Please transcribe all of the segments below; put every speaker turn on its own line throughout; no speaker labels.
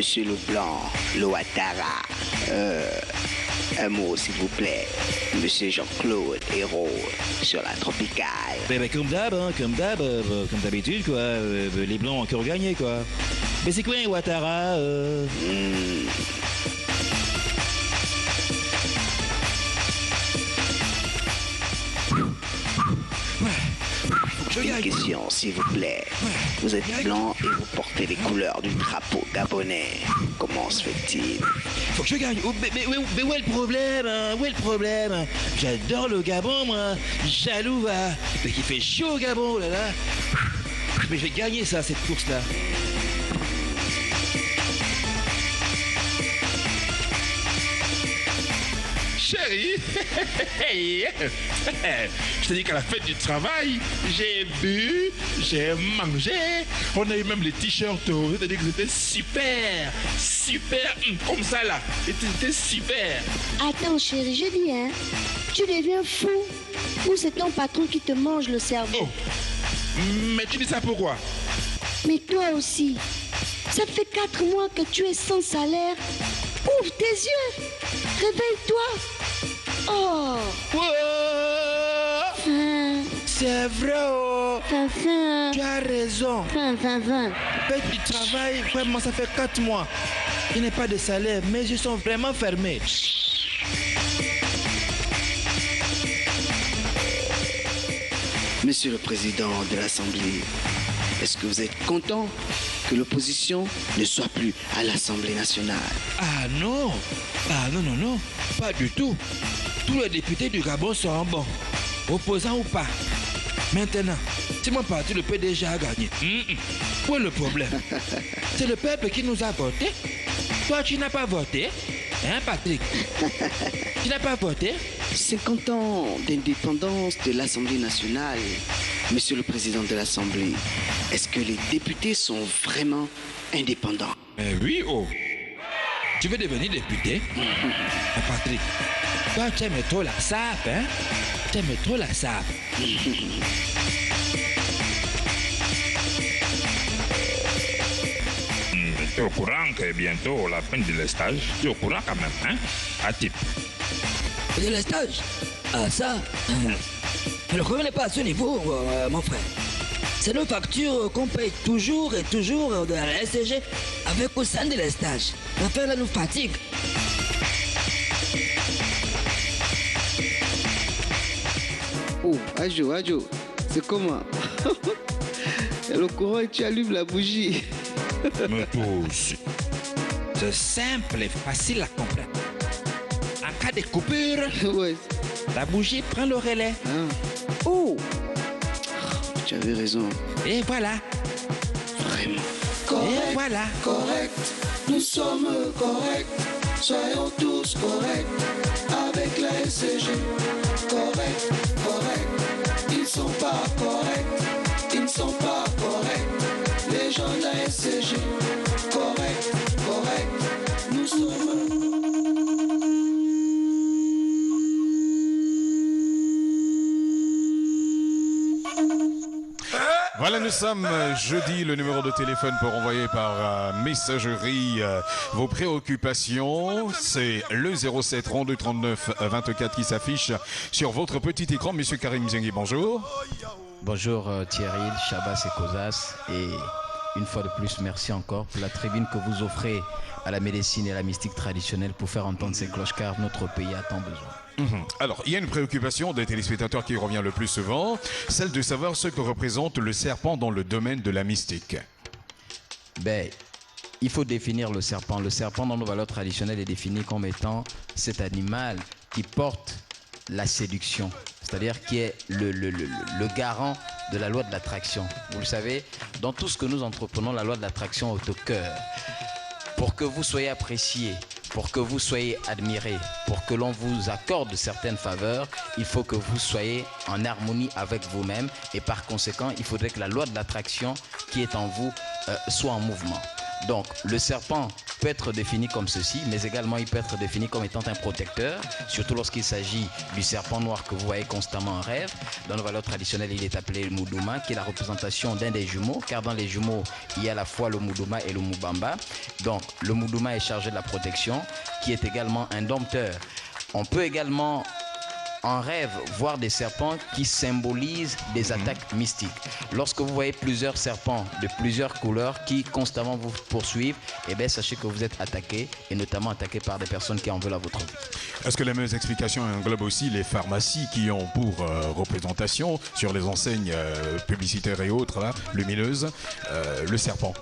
Monsieur Leblanc, le Ouattara. Un mot, s'il vous plaît. Monsieur Jean-Claude Hérault sur la tropicale.
Comme d'hab, hein, comme d'habitude, quoi. Les Blancs ont encore gagné, quoi. Mais c'est quoi un Ouattara
Une question, s'il vous plaît. Vous êtes blanc et vous portez les couleurs du drapeau gabonais. Comment se fait-il?
Faut que je gagne. Oh, mais où est le problème, hein? Où est le problème? J'adore le Gabon, moi. Jaloux, va. Mais il fait chaud au Gabon, là, là. Mais je vais gagner ça, cette course-là.
Chérie, je te dis qu'à la fête du travail, j'ai bu, j'ai mangé, on a eu même les t-shirts, c'est-à-dire que c'était super, comme ça là, c'était super.
Attends chérie, je dis hein, tu deviens fou ou c'est ton patron qui te mange le cerveau?
Oh, mais tu dis ça pourquoi?
Mais toi aussi, ça fait 4 mois que tu es sans salaire. Ouvre tes yeux, réveille-toi. Oh,
C'est vrai, oh. Tu as raison. Fête du travail, vraiment, ça fait 4 mois. Je n'ai pas de salaire, mais je suis vraiment fermé.
Monsieur le Président de l'Assemblée, est-ce que vous êtes content que l'opposition ne soit plus à l'Assemblée nationale?
Ah non, pas du tout. Tous les députés du Gabon seront bons, opposants ou pas. Maintenant, si mon parti, le PDG, a gagné, où est le problème? C'est le peuple qui nous a voté. Toi, tu n'as pas voté, hein, Patrick? Tu n'as pas voté?
50 ans d'indépendance de l'Assemblée nationale. Monsieur le Président de l'Assemblée, est-ce que les députés sont vraiment indépendants?
Oui, oh. Tu veux devenir député? Patrick, toi, tu aimes trop la sape, hein? Tu aimes trop la sape.
Tu es au courant que bientôt la fin de l'estage, tu es au courant quand même, hein? À type.
De l'estage? Ah ça mais le problème n'est pas à ce niveau, mon frère. C'est nos factures qu'on paye toujours et toujours de la SCG avec au sein de l'estage. L'affaire là nous fatigue.
Oh, Adjo, c'est comment? Le courant et tu allumes la bougie.
Mais toi aussi. C'est simple et facile à comprendre. En cas de coupure,
Ouais.
la bougie prend le relais.
Ah. Oh, tu avais raison.
Et voilà.
Vraiment.
Et voilà.
Correct, nous sommes corrects, soyons tous corrects avec la SCG. Correct, ils sont pas corrects, ils ne sont pas corrects. Les gens de la SCG. Correct, nous sommes.
Voilà, nous sommes jeudi. Le numéro de téléphone pour envoyer par messagerie vos préoccupations, c'est le 07 32 39 24 qui s'affiche sur votre petit écran. Monsieur Karim Zengi, bonjour.
Bonjour Thierry, Chabas et Kozas. Et une fois de plus, merci encore pour la tribune que vous offrez à la médecine et à la mystique traditionnelle pour faire entendre ces cloches-car notre pays a tant besoin.
Alors, il y a une préoccupation des téléspectateurs qui revient le plus souvent, celle de savoir ce que représente le serpent dans le domaine de la mystique.
Ben, il faut définir le serpent. Le serpent, dans nos valeurs traditionnelles, est défini comme étant cet animal qui porte la séduction, c'est-à-dire qui est le garant de la loi de l'attraction. Vous le savez, dans tout ce que nous entreprenons, la loi de l'attraction est au cœur. Pour que vous soyez apprécié, pour que vous soyez admiré, pour que l'on vous accorde certaines faveurs, il faut que vous soyez en harmonie avec vous-même et par conséquent, il faudrait que la loi de l'attraction qui est en vous soit en mouvement. Donc, le serpent peut être défini comme ceci, mais également il peut être défini comme étant un protecteur, surtout lorsqu'il s'agit du serpent noir que vous voyez constamment en rêve. Dans nos valeurs traditionnelles, il est appelé le Moudouma, qui est la représentation d'un des jumeaux, car dans les jumeaux, il y a à la fois le Moudouma et le Moubamba. Donc, le Moudouma est chargé de la protection, qui est également un dompteur. On peut également en rêve voir des serpents qui symbolisent des attaques mystiques. Lorsque vous voyez plusieurs serpents de plusieurs couleurs qui constamment vous poursuivent, eh bien sachez que vous êtes attaqué, et notamment attaqué par des personnes qui en veulent à votre vie.
Est-ce que les mêmes explications englobent aussi les pharmacies qui ont pour représentation sur les enseignes publicitaires et autres, là, lumineuses, le serpent?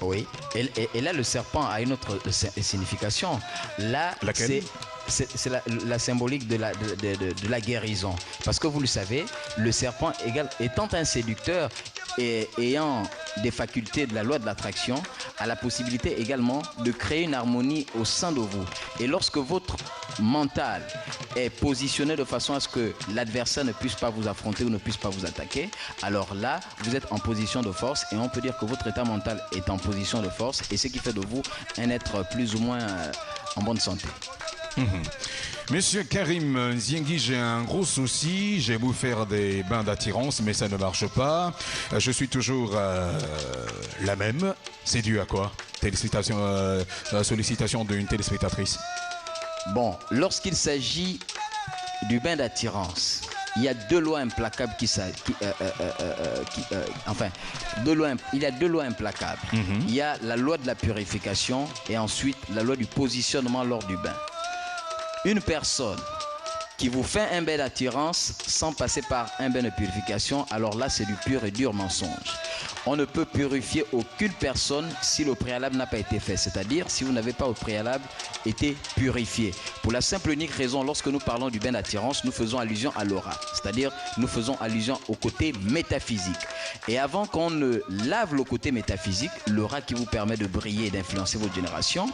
Oui, et là le serpent a une autre signification. Là,
laquelle?
C'est la symbolique de la guérison. Parce que vous le savez, le serpent étant un séducteur et ayant des facultés de la loi de l'attraction, a la possibilité également de créer une harmonie au sein de vous. Et lorsque votre mental est positionné de façon à ce que l'adversaire ne puisse pas vous affronter ou ne puisse pas vous attaquer, alors là, vous êtes en position de force, et on peut dire que votre état mental est en position de force, et ce qui fait de vous un être plus ou moins en bonne santé.
Monsieur Karim Nziengui, j'ai un gros souci. J'ai beau faire des bains d'attirance, mais ça ne marche pas. Je suis toujours la même. C'est dû à quoi? Sollicitation d'une téléspectatrice.
Bon, lorsqu'il s'agit du bain d'attirance, il y a deux lois implacables il y a deux lois implacables. Il y a la loi de la purification et ensuite la loi du positionnement lors du bain. Une personne qui vous fait un bain d'attirance sans passer par un bain de purification, alors là c'est du pur et dur mensonge. On ne peut purifier aucune personne si le préalable n'a pas été fait, c'est-à-dire si vous n'avez pas au préalable été purifié. Pour la simple et unique raison, lorsque nous parlons du bain d'attirance, nous faisons allusion à l'aura, c'est-à-dire nous faisons allusion au côté métaphysique. Et avant qu'on ne lave le côté métaphysique, l'aura qui vous permet de briller et d'influencer votre génération,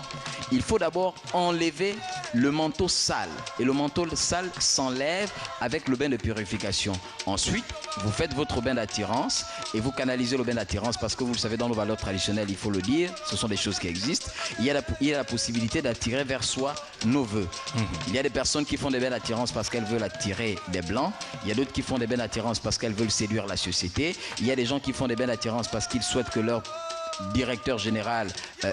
il faut d'abord enlever le manteau sale. Et le manteau sale s'enlève avec le bain de purification. Ensuite, vous faites votre bain d'attirance et vous canalisez le bain d'attirance parce que vous le savez, dans nos valeurs traditionnelles, il faut le dire, ce sont des choses qui existent. Il y a la possibilité d'attirer vers soi nos vœux. Il y a des personnes qui font des bains d'attirance parce qu'elles veulent attirer des blancs. Il y a d'autres qui font des bains d'attirance parce qu'elles veulent séduire la société. Il y a des gens qui font des bains d'attirance parce qu'ils souhaitent que leur directeur général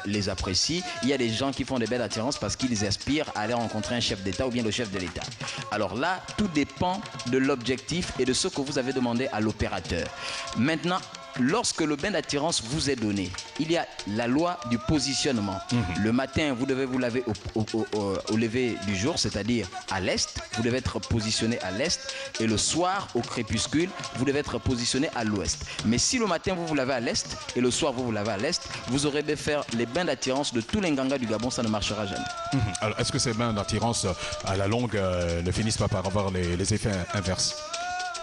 les apprécie. Il y a des gens qui font des bains d'attirance parce qu'ils aspirent à aller rencontrer un chef d'État ou bien le chef de l'État. Alors là, tout dépend de l'objectif et de ce que vous avez demandé à l'opérateur. Maintenant, lorsque le bain d'attirance vous est donné, il y a la loi du positionnement. Le matin, vous devez vous laver au lever du jour, c'est-à-dire à l'est. Vous devez être positionné à l'est. Et le soir, au crépuscule, vous devez être positionné à l'ouest. Mais si le matin, vous vous lavez à l'est et le soir, vous vous lavez à l'est, vous aurez de faire les bains d'attirance de tous les Nganga du Gabon, ça ne marchera jamais.
Alors, est-ce que ces bains d'attirance, à la longue, ne finissent pas par avoir les effets inverses?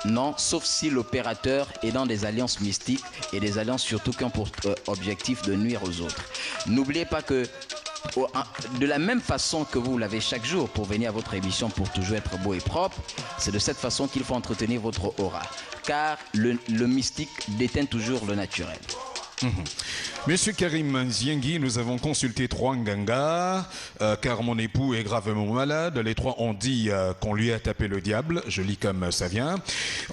Non, sauf si l'opérateur est dans des alliances mystiques et des alliances surtout qui ont pour objectif de nuire aux autres. N'oubliez pas que de la même façon que vous l'avez chaque jour pour venir à votre émission pour toujours être beau et propre, c'est de cette façon qu'il faut entretenir votre aura. Car le mystique déteint toujours le naturel.
Monsieur Karim Nziengui, nous avons consulté 3 Nganga, car mon époux est gravement malade. Les 3 ont dit qu'on lui a tapé le diable. Je lis comme ça vient.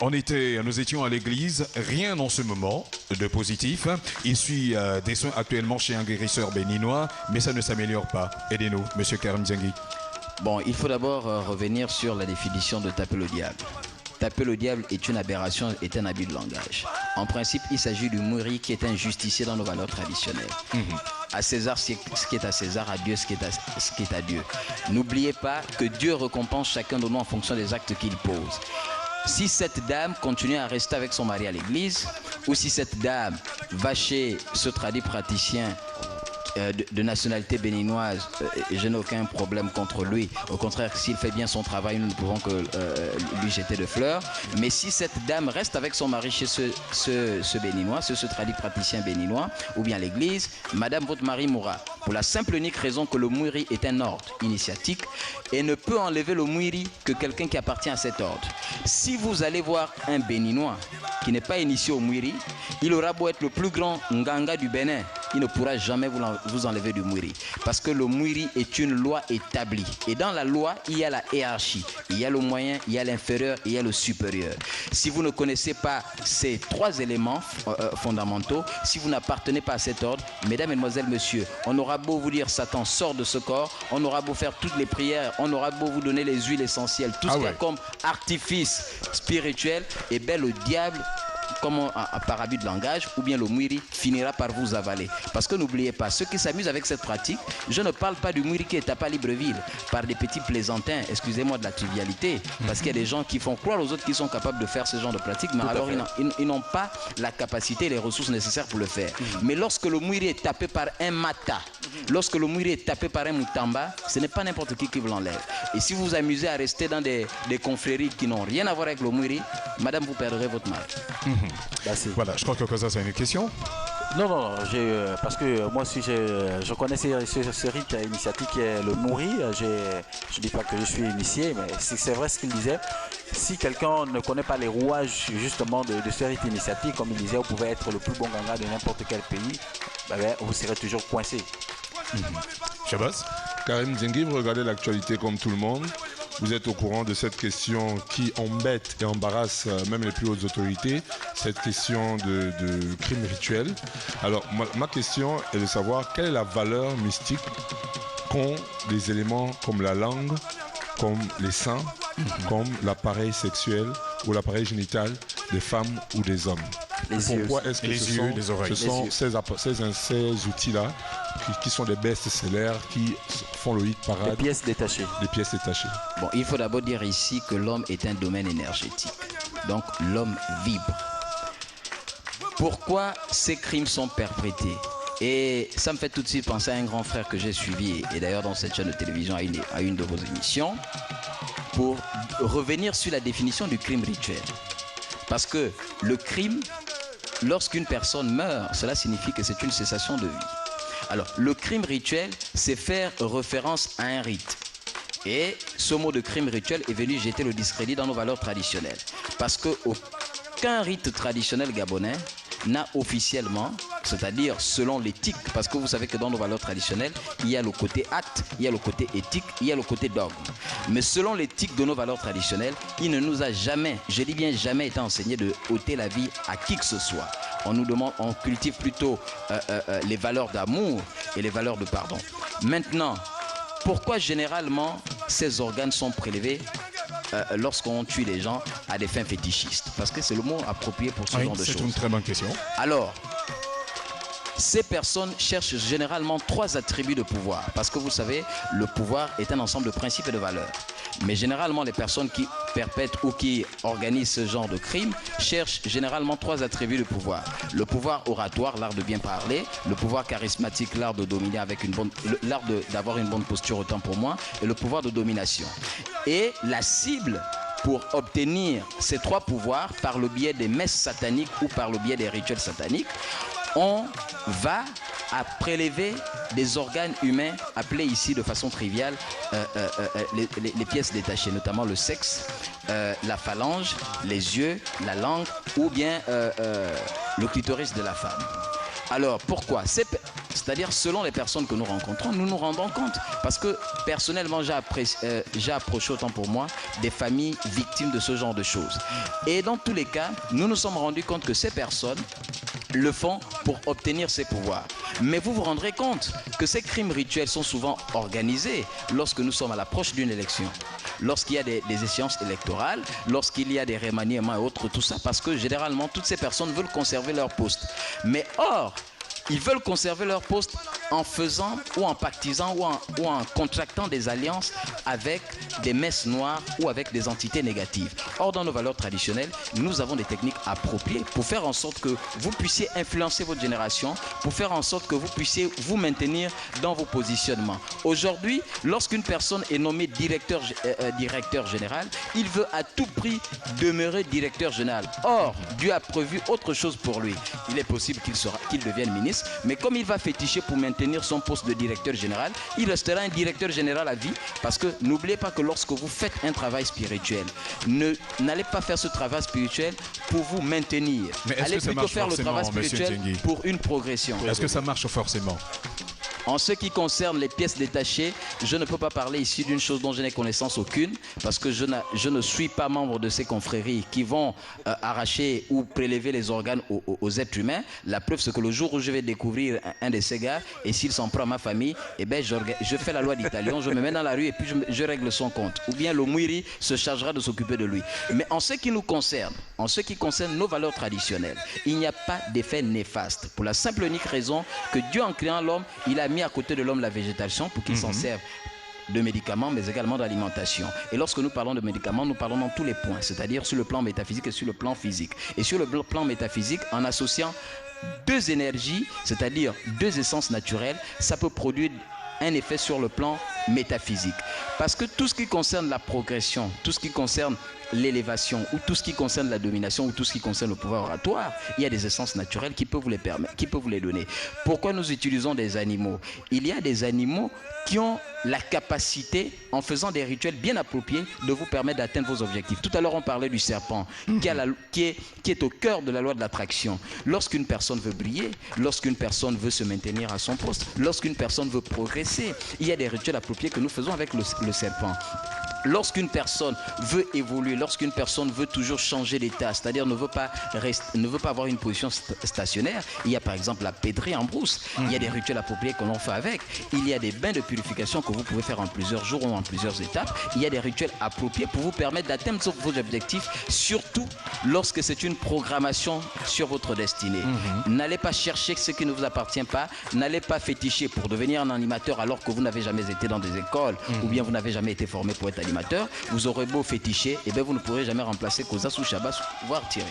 Nous étions à l'église, rien en ce moment de positif. Il suit des soins actuellement chez un guérisseur béninois, mais ça ne s'améliore pas. Aidez-nous, monsieur Karim Nziengui.
Bon, il faut d'abord revenir sur la définition de taper le diable. Taper le diable est une aberration, est un abus de langage. En principe, il s'agit du Mouri qui est un justicier dans nos valeurs traditionnelles. À César ce qui est à César, à Dieu ce qui est à Dieu. N'oubliez pas que Dieu récompense chacun de nous en fonction des actes qu'il pose. Si cette dame continue à rester avec son mari à l'église, ou si cette dame va chez ce tradit praticien de nationalité béninoise, je n'ai aucun problème contre lui. Au contraire, s'il fait bien son travail, nous ne pouvons que lui jeter de fleurs. Mais si cette dame reste avec son mari chez ce béninois, ce tradit praticien béninois, ou bien l'église, madame, votre mari mourra. Pour la simple et unique raison que le Mwiri est un ordre initiatique et ne peut enlever le Mwiri que quelqu'un qui appartient à cet ordre. Si vous allez voir un Béninois qui n'est pas initié au Mwiri, il aura beau être le plus grand Nganga du Bénin, il ne pourra jamais vous enlever du Mwiri. Parce que le Mwiri est une loi établie. Et dans la loi, il y a la hiérarchie. Il y a le moyen, il y a l'inférieur, il y a le supérieur. Si vous ne connaissez pas ces trois éléments fondamentaux, si vous n'appartenez pas à cet ordre, mesdames, mesdemoiselles, messieurs, on aura beau vous dire Satan sort de ce corps, on aura beau faire toutes les prières, on aura beau vous donner les huiles essentielles, tout ce qu'il y a comme artifice spirituel, et bien le diable, comme par abus de langage, ou bien le Mwiri finira par vous avaler. Parce que n'oubliez pas, ceux qui s'amusent avec cette pratique, je ne parle pas du Mwiri qui est à Libreville, par des petits plaisantins, excusez-moi de la trivialité, parce qu'il y a des gens qui font croire aux autres qu'ils sont capables de faire ce genre de pratique, mais alors ils n'ont pas la capacité et les ressources nécessaires pour le faire. Mais lorsque le Mwiri est tapé par un Mata, lorsque le Mwiri est tapé par un Mutamba, ce n'est pas n'importe qui vous l'enlève. Et si vous vous amusez à rester dans des confréries qui n'ont rien à voir avec le Mwiri, madame, vous perdrez votre mari.
Voilà, je crois que ça c'est une question.
Non, parce que moi aussi je connais ce rite initiatique qui est le Mwiri. Je ne dis pas que je suis initié, mais c'est vrai ce qu'il disait. Si quelqu'un ne connaît pas les rouages justement de ce rite initiatique, comme il disait, vous pouvez être le plus bon ganga de n'importe quel pays, vous serez toujours coincé.
Shabazz.
Karim Zengi, vous regardez l'actualité comme tout le monde. Vous êtes au courant de cette question qui embête et embarrasse même les plus hautes autorités, cette question de crime rituel. Alors, ma question est de savoir quelle est la valeur mystique qu'ont des éléments comme la langue, comme les seins, comme l'appareil sexuel ou l'appareil génital des femmes ou des hommes. Pourquoi est-ce que ce sont ces outils-là qui sont des best-sellers, qui font le hit parade?
Des pièces détachées.
Des pièces détachées.
Bon, il faut d'abord dire ici que l'homme est un domaine énergétique. Donc l'homme vibre. Pourquoi ces crimes sont perpétrés? Et ça me fait tout de suite penser à un grand frère que j'ai suivi, et d'ailleurs dans cette chaîne de télévision à une de vos émissions, pour revenir sur la définition du crime rituel. Parce que le crime, lorsqu'une personne meurt, cela signifie que c'est une cessation de vie. Alors, le crime rituel, c'est faire référence à un rite. Et ce mot de crime rituel est venu jeter le discrédit dans nos valeurs traditionnelles. Parce qu'aucun rite traditionnel gabonais n'a officiellement, c'est-à-dire selon l'éthique, parce que vous savez que dans nos valeurs traditionnelles, il y a le côté acte, il y a le côté éthique, il y a le côté dogme. Mais selon l'éthique de nos valeurs traditionnelles, il ne nous a jamais, je dis bien jamais, été enseigné de ôter la vie à qui que ce soit. On nous demande, on cultive plutôt les valeurs d'amour et les valeurs de pardon. Maintenant, pourquoi généralement ces organes sont prélevés lorsqu'on tue les gens à des fins fétichistes? Parce que c'est le mot approprié pour ce genre de choses.
C'est une très bonne question.
Alors, ces personnes cherchent généralement trois attributs de pouvoir. Parce que vous savez, le pouvoir est un ensemble de principes et de valeurs. Mais généralement, les personnes qui perpètrent ou qui organisent ce genre de crime cherchent généralement trois attributs de pouvoir. Le pouvoir oratoire, l'art de bien parler. Le pouvoir charismatique, l'art de dominer avec l'art d'avoir une bonne posture, autant pour moi. Et le pouvoir de domination. Et la cible pour obtenir ces trois pouvoirs par le biais des messes sataniques ou par le biais des rituels sataniques, on va à prélever des organes humains appelés ici de façon triviale les pièces détachées, notamment le sexe, la phalange, les yeux, la langue ou bien le clitoris de la femme. Alors pourquoi? C'est-à-dire selon les personnes que nous rencontrons, nous nous rendons compte. Parce que personnellement, j'ai approché autant pour moi des familles victimes de ce genre de choses. Et dans tous les cas, nous nous sommes rendus compte que ces personnes le font pour obtenir ces pouvoirs. Mais vous vous rendrez compte que ces crimes rituels sont souvent organisés lorsque nous sommes à l'approche d'une élection. Lorsqu'il y a des échéances électorales, lorsqu'il y a des remaniements et autres, tout ça, parce que généralement, toutes ces personnes veulent conserver leur poste. Mais or, ils veulent conserver leur poste en faisant ou en pactisant ou en contractant des alliances avec des messes noires ou avec des entités négatives. Or, dans nos valeurs traditionnelles, nous avons des techniques appropriées pour faire en sorte que vous puissiez influencer votre génération, pour faire en sorte que vous puissiez vous maintenir dans vos positionnements. Aujourd'hui, lorsqu'une personne est nommée directeur général, il veut à tout prix demeurer directeur général. Or, Dieu a prévu autre chose pour lui. Il est possible qu'il devienne ministre, service. Mais comme il va féticher pour maintenir son poste de directeur général, il restera un directeur général à vie. Parce que n'oubliez pas que lorsque vous faites un travail spirituel, n'allez pas faire ce travail spirituel pour vous maintenir.
Mais
allez plutôt faire le travail spirituel pour une progression.
Est-ce que ça marche forcément?
En ce qui concerne les pièces détachées, je ne peux pas parler ici d'une chose dont je n'ai connaissance aucune, parce que je ne suis pas membre de ces confréries qui vont arracher ou prélever les organes aux êtres humains. La preuve, c'est que le jour où je vais découvrir un de ces gars, et s'il s'en prend à ma famille, eh ben, je fais la loi d'Italion, je me mets dans la rue et puis je règle son compte. Ou bien le Mouiri se chargera de s'occuper de lui. Mais en ce qui nous concerne, en ce qui concerne nos valeurs traditionnelles, il n'y a pas d'effet néfaste. Pour la simple et unique raison que Dieu, en créant l'homme, il a mis à côté de l'homme la végétation pour qu'il s'en serve de médicaments, mais également d'alimentation. Et lorsque nous parlons de médicaments, nous parlons dans tous les points, c'est-à-dire sur le plan métaphysique et sur le plan physique. Et sur le plan métaphysique, en associant deux énergies, c'est-à-dire deux essences naturelles, ça peut produire un effet sur le plan métaphysique. Parce que tout ce qui concerne la progression, tout ce qui concerne l'élévation, ou tout ce qui concerne la domination, ou tout ce qui concerne le pouvoir oratoire, il y a des essences naturelles qui peuvent vous les permettre, qui peuvent vous les donner. Pourquoi nous utilisons des animaux? Il y a des animaux qui ont la capacité, en faisant des rituels bien appropriés, de vous permettre d'atteindre vos objectifs. Tout à l'heure, on parlait du serpent, qui est au cœur de la loi de l'attraction. Lorsqu'une personne veut briller, lorsqu'une personne veut se maintenir à son poste, lorsqu'une personne veut progresser, il y a des rituels appropriés que nous faisons avec le serpent. Lorsqu'une personne veut évoluer, lorsqu'une personne veut toujours changer d'état, c'est-à-dire ne veut pas avoir une position stationnaire, il y a par exemple la pédrie en brousse, il y a des rituels appropriés que l'on fait avec, il y a des bains de purification que vous pouvez faire en plusieurs jours ou en plusieurs étapes, il y a des rituels appropriés pour vous permettre d'atteindre vos objectifs, surtout lorsque c'est une programmation sur votre destinée. N'allez pas chercher ce qui ne vous appartient pas, n'allez pas féticher pour devenir un animateur alors que vous n'avez jamais été dans des écoles ou bien vous n'avez jamais été formé pour être animateur. Vous aurez beau féticher, et bien vous ne pourrez jamais remplacer Koza sous Shabbat, voire Thierry.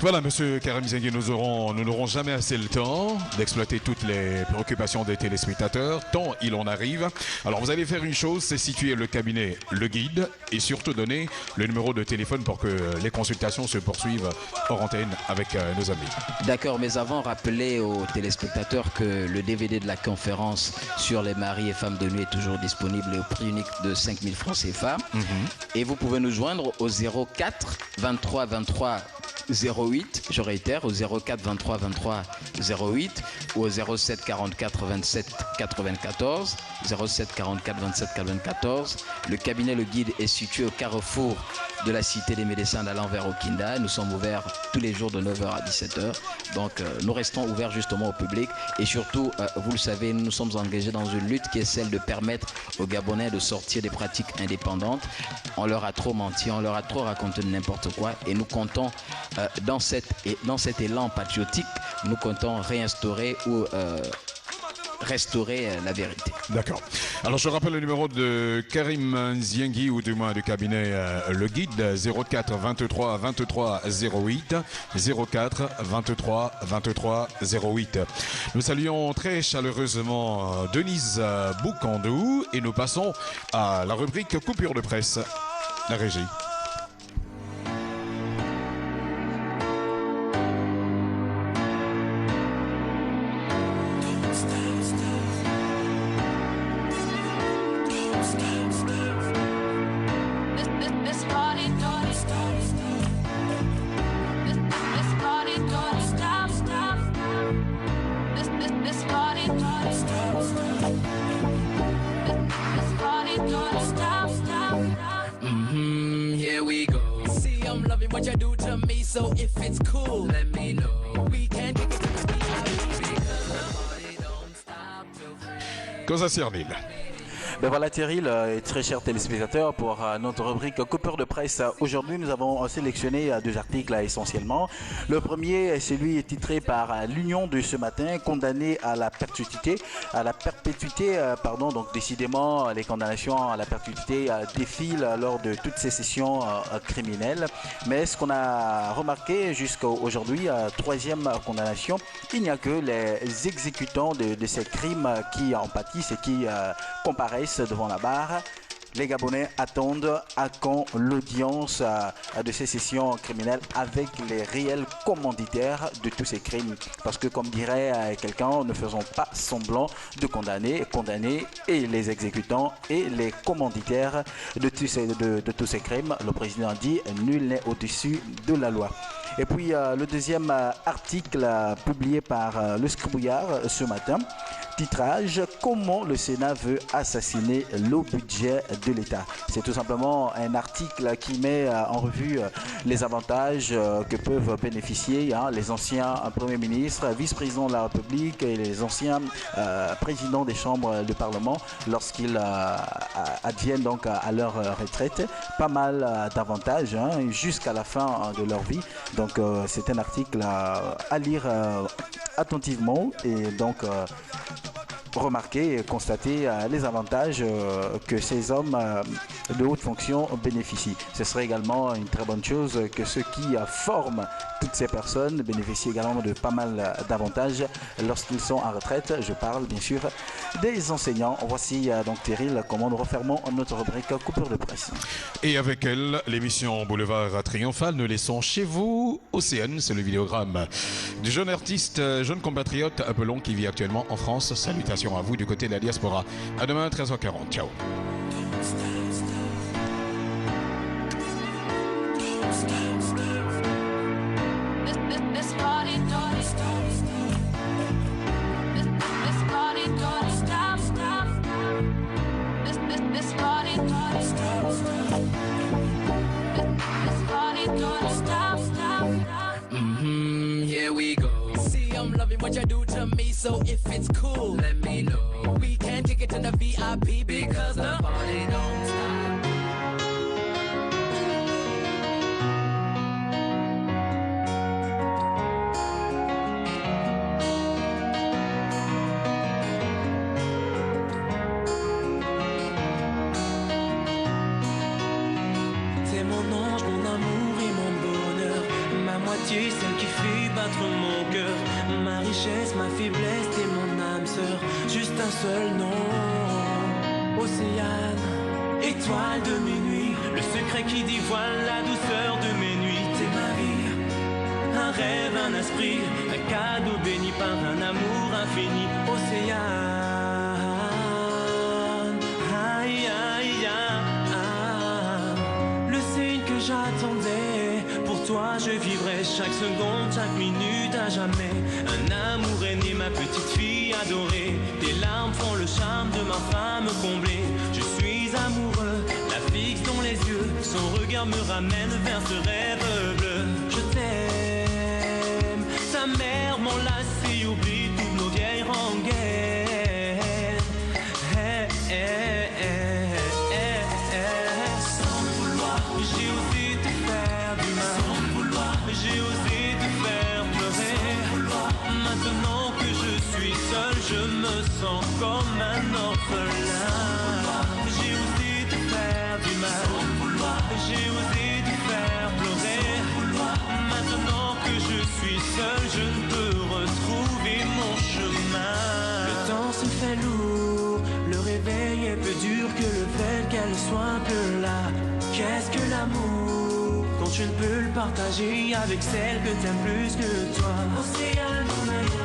Voilà, monsieur Karim Zengi, nous n'aurons jamais assez le temps d'exploiter toutes les préoccupations des téléspectateurs, tant il en arrive. Alors vous allez faire une chose, c'est situer le cabinet, le guide, et surtout donner le numéro de téléphone pour que les consultations se poursuivent hors antenne avec nos amis.
D'accord, mais avant, rappelez aux téléspectateurs que le DVD de la conférence sur les maris et femmes de nuit est toujours disponible au prix unique de 5 000 francs CFA. Et vous pouvez nous joindre au 04 23 23 08, je réitère, au 04 23 23 08 ou au 07 44 27 94, 07 44 27 94. Le cabinet Le Guide est situé au carrefour de la Cité des Médecins d'Allant vers Okinda. Nous sommes ouverts tous les jours de 9h à 17h. Donc nous restons ouverts justement au public et surtout, vous le savez, nous nous sommes engagés dans une lutte qui est celle de permettre aux Gabonais de sortir des pratiques indépendantes. On leur a trop menti, on leur a trop raconté n'importe quoi et nous comptons dans cet élan patriotique, nous comptons réinstaurer ou restaurer la vérité. D'accord.
Alors je rappelle le numéro de Karim Zengi ou du moins du cabinet Le Guide, 04 23 23 08, 04 23 23 08. Nous saluons très chaleureusement Denise Boukandou et nous passons à la rubrique coupure de presse. La régie. Cosa Cernil.
Ben voilà Thierry, très chers téléspectateurs, pour notre rubrique coupure de presse. Aujourd'hui, nous avons sélectionné deux articles essentiellement. Le premier est celui titré par l'Union de ce matin, condamné à la perpétuité. Donc décidément, les condamnations à la perpétuité défilent lors de toutes ces sessions criminelles. Mais ce qu'on a remarqué jusqu'à aujourd'hui, troisième condamnation, il n'y a que les exécutants de ces crimes qui en pâtissent et qui comparaissent devant la barre. Les Gabonais attendent à quand l'audience de ces sessions criminelles avec les réels commanditaires de tous ces crimes. Parce que comme dirait quelqu'un, ne faisons pas semblant de condamner et les exécutants et les commanditaires de tous ces crimes. Le président dit nul n'est au-dessus de la loi. Et puis le deuxième article publié par le Scribouillard ce matin, titrage: comment le Sénat veut assassiner le budget de l'État. C'est tout simplement un article qui met en revue les avantages que peuvent bénéficier les anciens premiers ministres, vice-présidents de la République et les anciens présidents des chambres de Parlement lorsqu'ils adviennent donc à leur retraite. Pas mal d'avantages jusqu'à la fin de leur vie. Donc c'est un article à lire attentivement et donc remarquer et constater les avantages que ces hommes de haute fonction bénéficient. Ce serait également une très bonne chose que ceux qui forment toutes ces personnes bénéficient également de pas mal d'avantages lorsqu'ils sont en retraite. Je parle bien sûr des enseignants. Voici donc Teril, comment nous refermons notre rubrique coupure de presse.
Et avec elle, l'émission Boulevard Triomphal. Nous laissons chez vous Océane, c'est le vidéogramme du jeune artiste, jeune compatriote Apollon qui vit actuellement en France. Salutations à vous du côté de la diaspora. À demain 13h40. Ciao.
Here we go. See, I'm loving what you do to me, so if it's cool, let me know. We can kick it to the VIP because the party don't stop.
C'est mon ange, mon amour et mon bonheur, ma moitié, celle qui fait battre mon cœur, ma richesse, ma faiblesse et mon âme sœur, juste un seul nom, Océane, étoile de mes nuits, le secret qui dévoile la douceur de mes nuits, t'es ma vie, un rêve, un esprit, un cadeau béni par un amour infini, Océane, aïe aïe aïe, le signe que j'attendais, pour toi je vivrai chaque seconde, chaque minute à jamais, un amour aîné, ma petite fille adorée, tes larmes font le charme de ma femme comblée, je suis amoureux, la fixe dans les yeux, son regard me ramène vers ce rêve bleu, je t'aime, sa mère m'enlace, oublie toutes nos vieilles rengaines, hey, hey, hey, hey, hey. Sans le vouloir, j'ai osé te faire du mal, sans le vouloir, j'ai osé te faire pleurer, sans le vouloir, maintenant que je suis seul, je me sens comme un orphelin, j'ai osé te faire du mal, sans le vouloir, j'ai osé te faire pleurer, sans le vouloir, maintenant que je suis seul, je ne peux retrouver mon chemin. Le temps se fait lourd, le réveil est plus dur que le fait qu'elle soit peu là. Qu'est-ce que l'amour quand tu ne peux le partager avec celle que t'aimes plus que toi? Océane, mon amour,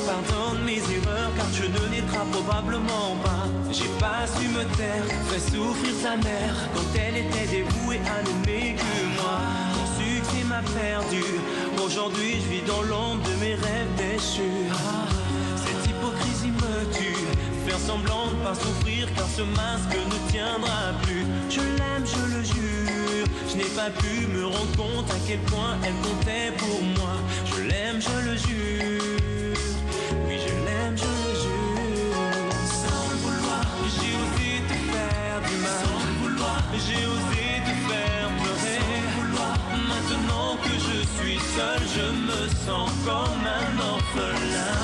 pardonne mes erreurs car tu ne naîtras probablement pas. J'ai pas su me taire, fait souffrir sa mère quand elle était dévouée à n'aimer que moi. Mon succès m'a perdu, aujourd'hui je vis dans l'ombre de mes rêves déchus. Cette hypocrisie me tue, faire semblant de pas souffrir car ce masque ne tiendra plus. Je l'aime, je le jure, je n'ai pas pu me rendre compte à quel point elle comptait pour moi. Je l'aime, je le jure, oui je l'aime, je le jure. Sans le vouloir, j'ai osé te faire du mal, sans le vouloir, j'ai osé te faire pleurer, sans le vouloir, maintenant que je suis seul, je me sens comme un orphelin.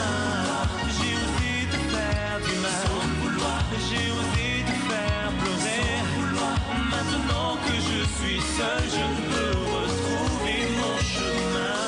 J'ai osé te faire du mal, sans le vouloir, j'ai osé te faire pleurer, sans le vouloir, maintenant que je suis seul, je ne peux retrouver mon chemin.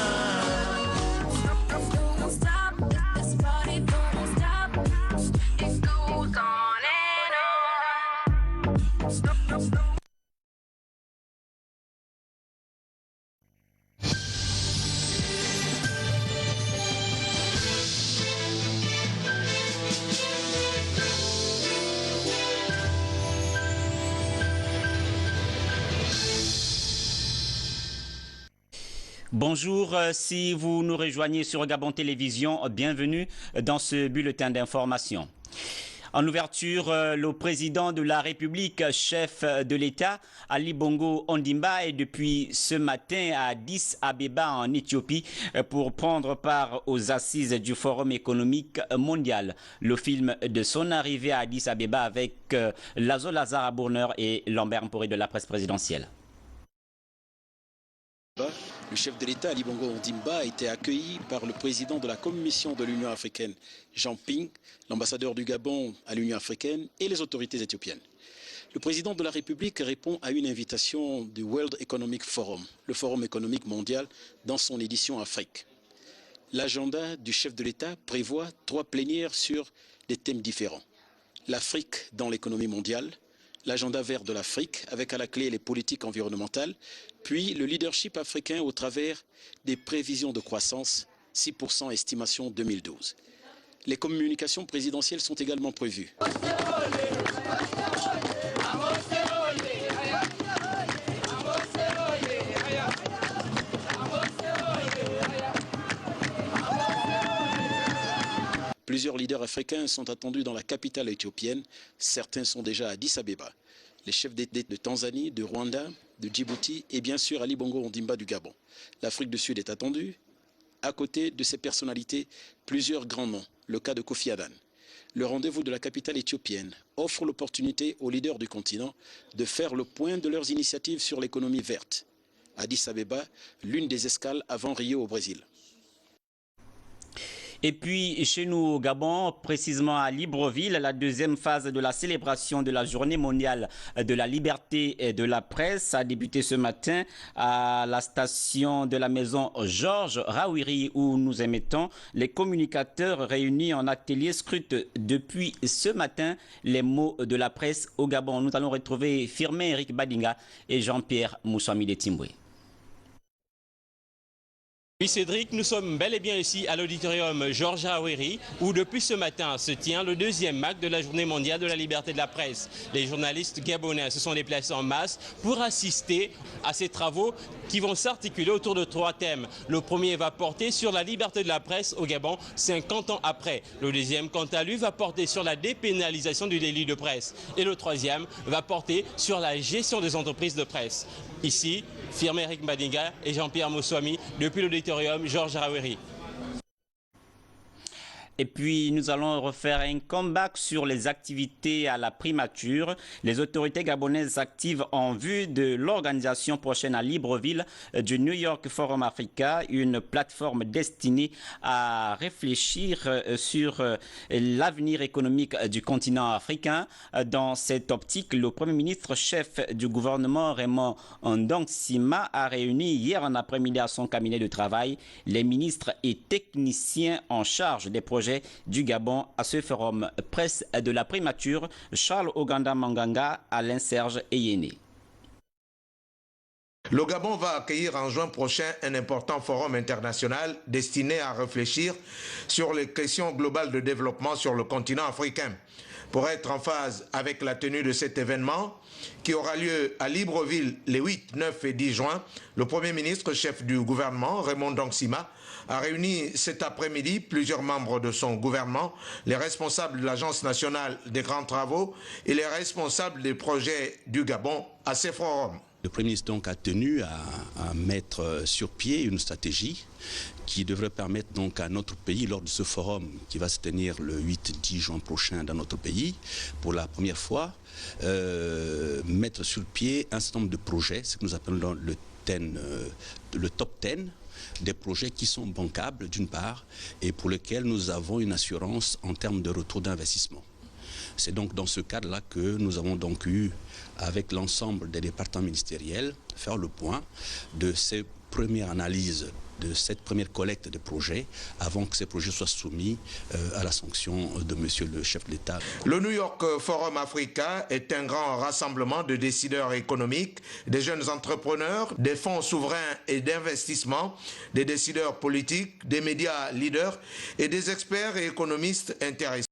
Bonjour, si vous nous rejoignez sur Gabon Télévision, bienvenue dans ce bulletin d'information. En ouverture, le président de la République, chef de l'État, Ali Bongo Ondimba, est depuis ce matin à Addis Abeba en Éthiopie pour prendre part aux assises du Forum économique mondial. Le film de son arrivée à Addis Abeba avec Lazo Lazare Bourner et Lambert Mporé de la presse présidentielle.
Le chef de l'État, Ali Bongo Ondimba, a été accueilli par le président de la Commission de l'Union africaine, Jean Ping, l'ambassadeur du Gabon à l'Union africaine et les autorités éthiopiennes. Le président de la République répond à une invitation du World Economic Forum, le Forum économique mondial, dans son édition Afrique. L'agenda du chef de l'État prévoit 3 plénières sur des thèmes différents. L'Afrique dans l'économie mondiale, l'agenda vert de l'Afrique, avec à la clé les politiques environnementales, puis le leadership africain au travers des prévisions de croissance, 6% estimation 2012. Les communications présidentielles sont également prévues. Plusieurs leaders africains sont attendus dans la capitale éthiopienne. Certains sont déjà à Addis Abeba. Les chefs d'État de Tanzanie, de Rwanda, de Djibouti et bien sûr Ali Bongo Ondimba du Gabon. L'Afrique du Sud est attendue. À côté de ces personnalités, plusieurs grands noms. Le cas de Kofi Annan. Le rendez-vous de la capitale éthiopienne offre l'opportunité aux leaders du continent de faire le point de leurs initiatives sur l'économie verte. Addis Abeba, l'une des escales avant Rio au Brésil.
Et puis, chez nous au Gabon, précisément à Libreville, la deuxième phase de la célébration de la Journée mondiale de la liberté et de la presse a débuté ce matin à la station de la maison Georges Rawiri où nous émettons. Les communicateurs réunis en atelier scrutent depuis ce matin les mots de la presse au Gabon. Nous allons retrouver Firmin Eric Badinga et Jean-Pierre Moussouamide Timboué.
Oui Cédric, nous sommes bel et bien ici à l'auditorium Georges Rawiri où depuis ce matin se tient le deuxième MAC de la Journée mondiale de la liberté de la presse. Les journalistes gabonais se sont déplacés en masse pour assister à ces travaux qui vont s'articuler autour de 3 thèmes. Le premier va porter sur la liberté de la presse au Gabon 50 ans après. Le deuxième, quant à lui, va porter sur la dépénalisation du délit de presse. Et le troisième va porter sur la gestion des entreprises de presse. Ici, Firmin Eric Badinga et Jean-Pierre Moussouami depuis l'auditorium Georges Rawiri.
Et puis, nous allons refaire un comeback sur les activités à la primature. Les autorités gabonaises s'activent en vue de l'organisation prochaine à Libreville du New York Forum Africa, une plateforme destinée à réfléchir sur l'avenir économique du continent africain. Dans cette optique, le Premier ministre chef du gouvernement, Raymond Ndongsima, a réuni hier en après-midi à son cabinet de travail les ministres et techniciens en charge des projets du Gabon à ce forum presse de la primature. Charles Oganda Manganga, Alain Serge et Yéné.
Le Gabon va accueillir en juin prochain un important forum international destiné à réfléchir sur les questions globales de développement sur le continent africain. Pour être en phase avec la tenue de cet événement, qui aura lieu à Libreville les 8, 9 et 10 juin, le Premier ministre chef du gouvernement, Raymond Ndongsima, a réuni cet après-midi plusieurs membres de son gouvernement, les responsables de l'Agence nationale des grands travaux et les responsables des projets du Gabon à ces forums.
Le Premier ministre donc a tenu à mettre sur pied une stratégie qui devrait permettre donc à notre pays, lors de ce forum qui va se tenir le 8-10 juin prochain dans notre pays, pour la première fois, mettre sur pied un certain nombre de projets, ce que nous appelons le top 10, des projets qui sont bancables d'une part et pour lesquels nous avons une assurance en termes de retour d'investissement. C'est donc dans ce cadre-là que nous avons donc eu, avec l'ensemble des départements ministériels, faire le point de ces premières analyses, de cette première collecte de projets, avant que ces projets soient soumis à la sanction de monsieur le chef de l'État.
Le New York Forum Africa est un grand rassemblement de décideurs économiques, des jeunes entrepreneurs, des fonds souverains et d'investissement, des décideurs politiques, des médias leaders et des experts et économistes intéressés.